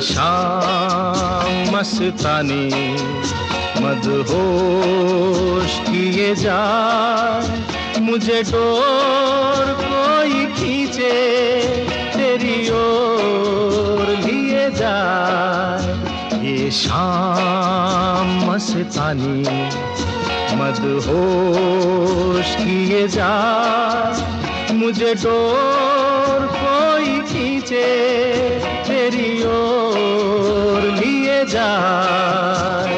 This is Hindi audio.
शाम मस्तानी मदहोश किए जाए, मुझे डोर कोई खींचे तेरी ओर लिए जाए। ये शाम मस्तानी मदहोश किए जाए, मुझे डोर कोई खींचे तेरी ओर लिए जाए।